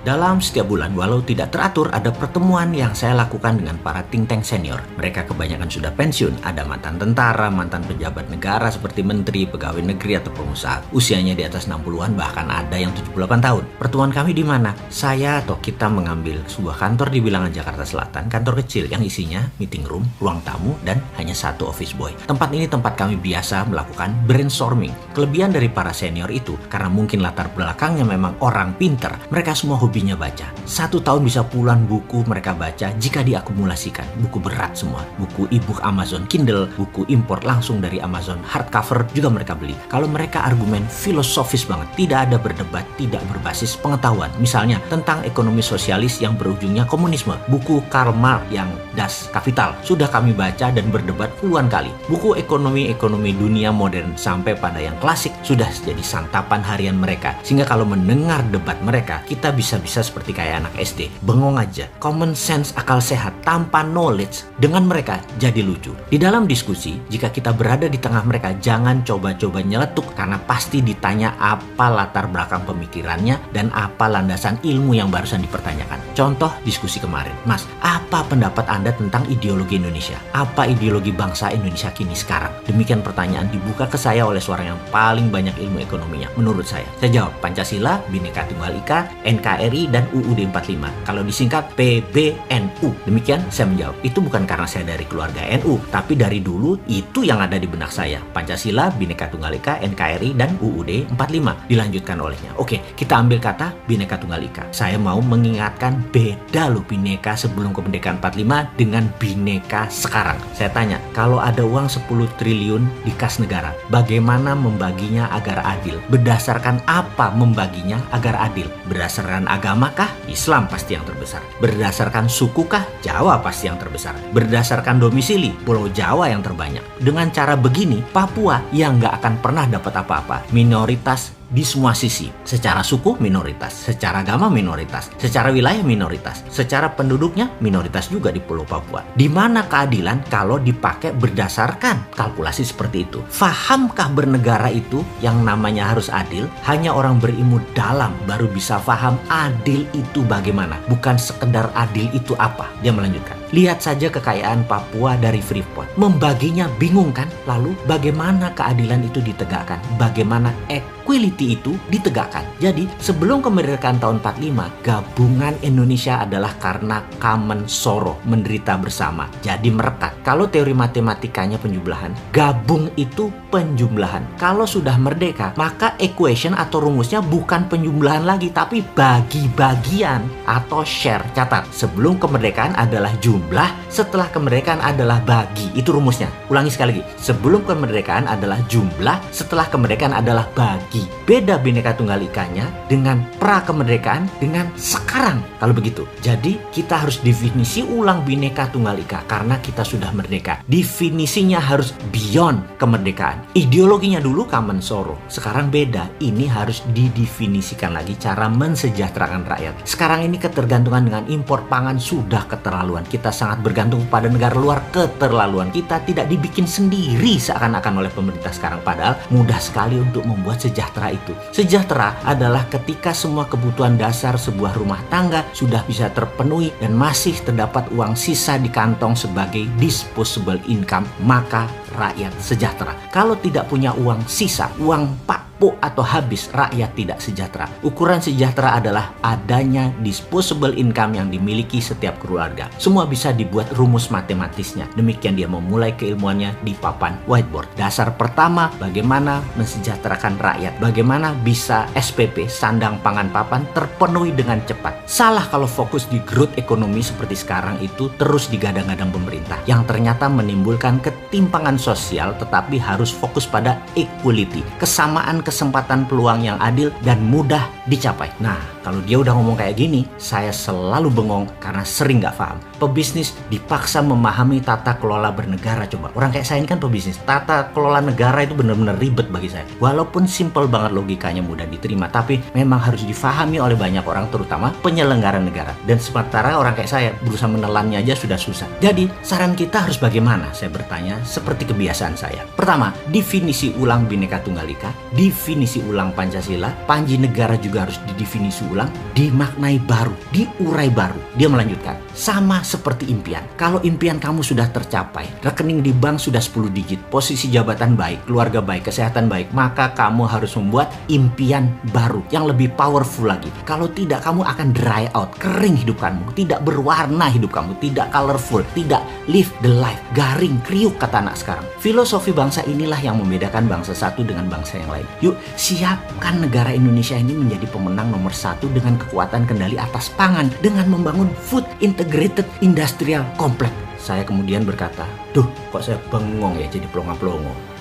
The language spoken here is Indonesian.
Dalam setiap bulan, walau tidak teratur, ada pertemuan yang saya lakukan dengan para think tank senior. Mereka kebanyakan sudah pensiun, ada mantan tentara, mantan pejabat negara seperti menteri, pegawai negeri, atau pengusaha. Usianya di atas 60-an, bahkan ada yang 78 tahun. Pertemuan kami di mana? Saya atau kita mengambil sebuah kantor di bilangan Jakarta Selatan, kantor kecil yang isinya meeting room, ruang tamu, dan hanya satu office boy. Tempat ini tempat kami biasa melakukan brainstorming. Kelebihan dari para senior itu, karena mungkin latar belakangnya memang orang pinter, mereka semua hobinya baca. 1 tahun bisa puluhan buku mereka baca jika diakumulasikan. Buku berat semua, buku e-book Amazon Kindle, buku impor langsung dari Amazon hardcover juga mereka beli. Kalau mereka argumen filosofis banget, tidak ada berdebat, tidak berbasis pengetahuan. Misalnya tentang ekonomi sosialis yang berujungnya komunisme. Buku Karl Marx yang Das Kapital sudah kami baca dan berdebat puluhan kali. Buku ekonomi dunia modern sampai pada yang klasik sudah jadi santapan harian mereka. Sehingga kalau mendengar debat mereka, kita bisa seperti kayak anak SD, bengong aja. Common sense, akal sehat tanpa knowledge dengan mereka jadi lucu. Di dalam diskusi, jika kita berada di tengah mereka, jangan coba-coba nyeletuk karena pasti ditanya apa latar belakang pemikirannya dan apa landasan ilmu yang barusan dipertanyakan. Contoh diskusi kemarin, Mas, apa pendapat Anda tentang ideologi Indonesia? Apa ideologi bangsa Indonesia kini sekarang? Demikian pertanyaan dibuka ke saya oleh seorang yang paling banyak ilmu ekonominya menurut saya. Saya jawab, Pancasila, Bhinneka Tunggal Ika, NKRI, dan UUD 45. Kalau disingkat PBNU. Demikian saya menjawab. Itu bukan karena saya dari keluarga NU, tapi dari dulu itu yang ada di benak saya. Pancasila, Bhinneka Tunggal Ika, NKRI, dan UUD 45. Dilanjutkan olehnya. Oke, kita ambil kata Bhinneka Tunggal Ika. Saya mau mengingatkan beda loh Bhinneka sebelum kemerdekaan 45 dengan Bhinneka sekarang. Saya tanya, kalau ada uang 10 triliun di kas negara, bagaimana membaginya agar adil? Berdasarkan apa membaginya agar adil? Berdasarkan agama kah? Islam pasti yang terbesar. Berdasarkan suku kah? Jawa pasti yang terbesar. Berdasarkan domisili? Pulau Jawa yang terbanyak. Dengan cara begini, Papua yang nggak akan pernah dapat apa-apa. Minoritas di semua sisi. Secara suku minoritas, secara agama minoritas, secara wilayah minoritas, secara penduduknya minoritas juga di Pulau Papua. Di mana keadilan kalau dipakai berdasarkan kalkulasi seperti itu? Fahamkah bernegara itu yang namanya harus adil? Hanya orang berilmu dalam baru bisa paham adil itu bagaimana, bukan sekedar adil itu apa. Dia melanjutkan, lihat saja kekayaan Papua dari Freeport. Membaginya bingung kan? Lalu bagaimana keadilan itu ditegakkan? Bagaimana equality itu ditegakkan? Jadi sebelum kemerdekaan tahun 45, gabungan Indonesia adalah karena common sorrow, menderita bersama. Jadi merekat. Kalau teori matematikanya penjumlahan, gabung itu penjumlahan. Kalau sudah merdeka, maka equation atau rumusnya bukan penjumlahan lagi, tapi bagi-bagian atau share. Catat, sebelum kemerdekaan adalah jumlah, setelah kemerdekaan adalah bagi. Itu rumusnya. Ulangi sekali lagi. Sebelum kemerdekaan adalah jumlah, setelah kemerdekaan adalah bagi. Beda Bhinneka Tunggal Ikanya dengan pra kemerdekaan dengan sekarang. Kalau begitu, jadi kita harus definisi ulang Bhinneka Tunggal Ika karena kita sudah merdeka. Definisinya harus beyond kemerdekaan. Ideologinya dulu common sorrow, sekarang beda. Ini harus didefinisikan lagi cara mensejahterakan rakyat. Sekarang ini ketergantungan dengan impor pangan sudah keterlaluan. Kita sangat bergantung pada negara luar, keterlaluan. Kita tidak dibikin sendiri seakan-akan oleh pemerintah sekarang, padahal mudah sekali untuk membuat sejahtera itu. Sejahtera adalah ketika semua kebutuhan dasar sebuah rumah tangga sudah bisa terpenuhi dan masih terdapat uang sisa di kantong sebagai disposable income, maka rakyat sejahtera. Kalau tidak punya uang sisa, uang pakpo atau habis, rakyat tidak sejahtera. Ukuran sejahtera adalah adanya disposable income yang dimiliki setiap keluarga. Semua bisa dibuat rumus matematisnya. Demikian dia memulai keilmuannya di papan whiteboard. Dasar pertama, bagaimana mensejahterakan rakyat. Bagaimana bisa SPP, sandang pangan papan, terpenuhi dengan cepat. Salah kalau fokus di growth ekonomi seperti sekarang itu terus digadang-gadang pemerintah, yang ternyata menimbulkan ketimpangan sosial, tetapi harus fokus pada equality, kesamaan kesempatan peluang yang adil dan mudah dicapai. Nah, kalau dia udah ngomong kayak gini, saya selalu bengong karena sering nggak paham. Pebisnis dipaksa memahami tata kelola bernegara. Coba, orang kayak saya ini kan pebisnis. Tata kelola negara itu benar-benar ribet bagi saya. Walaupun simple banget logikanya, mudah diterima, tapi memang harus difahami oleh banyak orang, terutama penyelenggara negara. Dan sementara orang kayak saya berusaha menelannya aja sudah susah. Jadi, saran kita harus bagaimana? Saya bertanya seperti kebiasaan saya. Pertama, definisi ulang Bhinneka Tunggal Ika, definisi ulang Pancasila. Panji negara juga harus didefinisi ulang, dimaknai baru, diurai baru. Dia melanjutkan, sama seperti impian. Kalau impian kamu sudah tercapai, rekening di bank sudah 10 digit, posisi jabatan baik, keluarga baik, kesehatan baik, maka kamu harus membuat impian baru yang lebih powerful lagi. Kalau tidak, kamu akan dry out, kering hidup kamu, tidak berwarna hidup kamu, tidak colorful, tidak live the life, garing, kriuk kata anak sekarang. Filosofi bangsa inilah yang membedakan bangsa satu dengan bangsa yang lain. Yuk, siapkan negara Indonesia ini menjadi pemenang nomor 1 dengan kekuatan kendali atas pangan, dengan membangun food integrated industrial complex. Saya kemudian berkata, duh kok saya bengong ya jadi pelongo-pelongo.